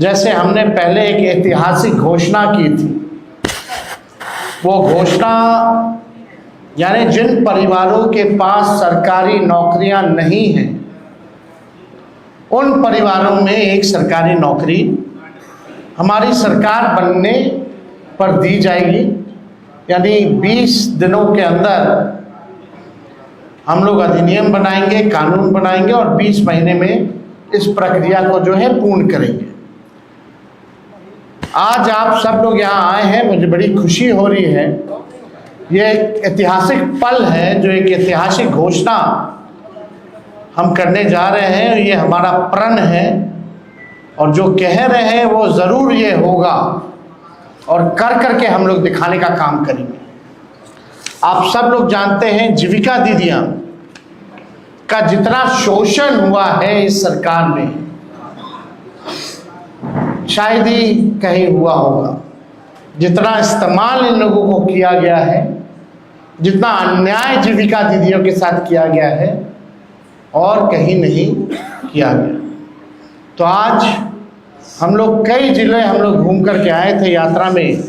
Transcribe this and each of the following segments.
जैसे हमने पहले एक ऐतिहासिक घोषणा की थी, वो घोषणा यानी जिन परिवारों के पास सरकारी नौकरियां नहीं हैं उन परिवारों में एक सरकारी नौकरी हमारी सरकार बनने पर दी जाएगी। यानी 20 दिनों के अंदर हम लोग अधिनियम बनाएंगे, कानून बनाएंगे और 20 महीने में इस प्रक्रिया को जो है पूर्ण करेंगे। आज आप सब लोग यहाँ आए हैं, मुझे बड़ी खुशी हो रही है। ये एक ऐतिहासिक पल है, जो एक ऐतिहासिक घोषणा हम करने जा रहे हैं। ये हमारा प्रण है और जो कह रहे हैं वो ज़रूर ये होगा और कर करके हम लोग दिखाने का काम करेंगे। आप सब लोग जानते हैं जीविका दीदियाँ का जितना शोषण हुआ है इस सरकार में, शायद ही कहीं हुआ होगा। जितना इस्तेमाल इन लोगों को किया गया है, जितना अन्याय जीविका दीदियों के साथ किया गया है, और कहीं नहीं किया गया। तो आज हम लोग कई जिले हम लोग घूम करके आए थे यात्रा में,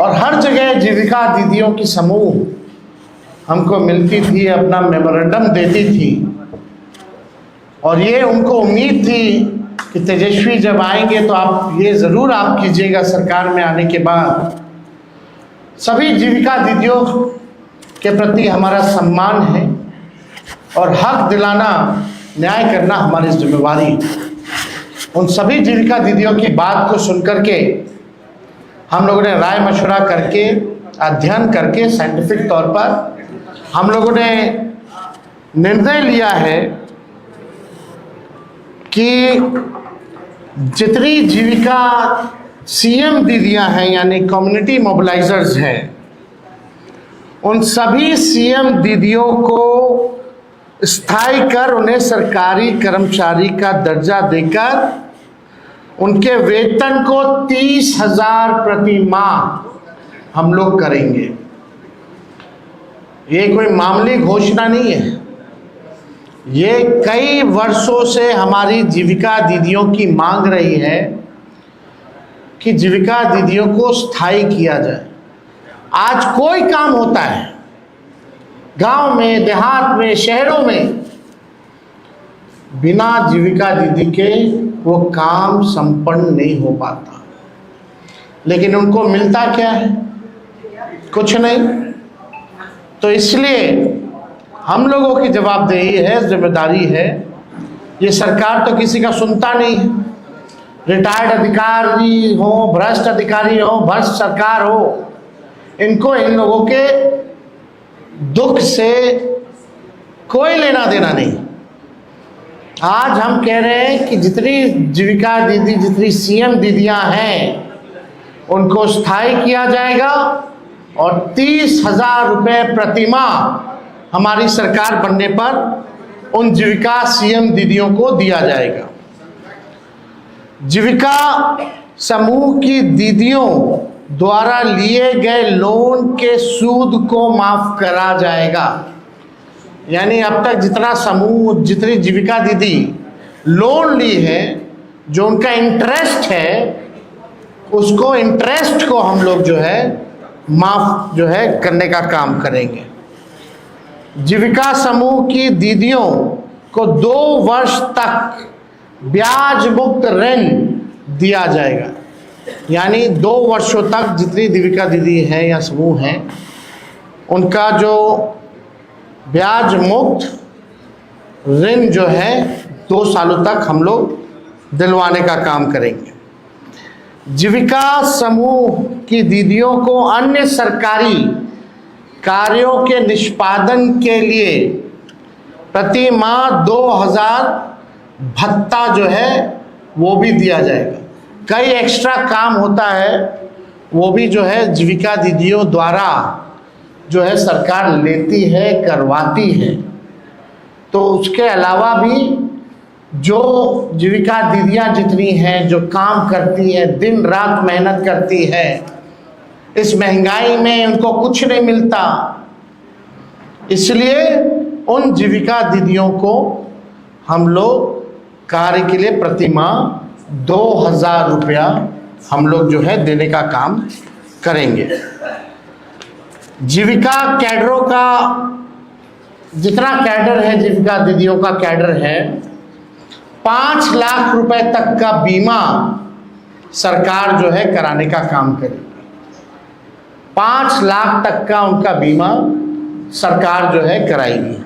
और हर जगह जीविका दीदियों की समूह हमको मिलती थी, अपना मेमोरेंडम देती थी। और ये उनको उम्मीद थी कि तेजस्वी जब आएंगे तो आप ये ज़रूर आप कीजिएगा सरकार में आने के बाद। सभी जीविका दीदियों के प्रति हमारा सम्मान है और हक दिलाना, न्याय करना हमारी जिम्मेवारी। उन सभी जीविका दीदियों की बात को सुनकर के हम लोगों ने राय मशवरा करके, अध्ययन करके, साइंटिफिक तौर पर हम लोगों ने निर्णय लिया है कि जितनी जीविका सीएम दीदियां हैं यानी कम्युनिटी मोबिलाइजर्स हैं, उन सभी सीएम दीदियों को स्थायी कर उन्हें सरकारी कर्मचारी का दर्जा देकर उनके वेतन को 30,000 प्रति माह हम लोग करेंगे। ये कोई मामूली घोषणा नहीं है, ये कई वर्षों से हमारी जीविका दीदियों की मांग रही है कि जीविका दीदियों को स्थायी किया जाए। आज कोई काम होता है गांव में, देहात में, शहरों में, बिना जीविका दीदी के वो काम संपन्न नहीं हो पाता। लेकिन उनको मिलता क्या है? कुछ नहीं। तो इसलिए हम लोगों की जवाबदेही है, जिम्मेदारी है। ये सरकार तो किसी का सुनता नहीं है। रिटायर्ड अधिकारी हो, भ्रष्ट अधिकारी हो, भ्रष्ट सरकार हो, इनको इन लोगों के दुख से कोई लेना देना नहीं। आज हम कह रहे हैं कि जितनी जीविका दीदी, जितनी सीएम दीदियां हैं, उनको स्थायी किया जाएगा और 30,000 रुपये प्रति माह हमारी सरकार बनने पर उन जीविका सीएम दीदियों को दिया जाएगा। जीविका समूह की दीदियों द्वारा लिए गए लोन के सूद को माफ करा जाएगा। यानी अब तक जितना समूह, जितनी जीविका दीदी लोन ली है, जो उनका इंटरेस्ट है, उसको इंटरेस्ट को हम लोग जो है माफ जो है करने का काम करेंगे। जीविका समूह की दीदियों को 2 वर्ष तक ब्याज मुक्त ऋण दिया जाएगा। यानी 2 वर्षों तक जितनी जीविका दीदी हैं या समूह हैं, उनका जो ब्याज मुक्त ऋण जो है 2 सालों तक हम लोग दिलवाने का काम करेंगे। जीविका समूह की दीदियों को अन्य सरकारी कार्यों के निष्पादन के लिए प्रति माह 2,000 भत्ता जो है वो भी दिया जाएगा। कई एक्स्ट्रा काम होता है, वो भी जो है जीविका दीदियों द्वारा जो है सरकार लेती है, करवाती है। तो उसके अलावा भी जो जीविका दीदियां जितनी हैं, जो काम करती हैं, दिन रात मेहनत करती हैं, इस महंगाई में उनको कुछ नहीं मिलता, इसलिए उन जीविका दीदियों को हम लोग कार्य के लिए प्रति माह 2,000 रुपया हम लोग जो है देने का काम करेंगे। जीविका कैडरों का जितना कैडर है, जीविका दीदियों का कैडर है, 5 लाख रुपए तक का बीमा सरकार जो है कराने का काम करेगी। 5 लाख तक का उनका बीमा सरकार जो है कराएगी।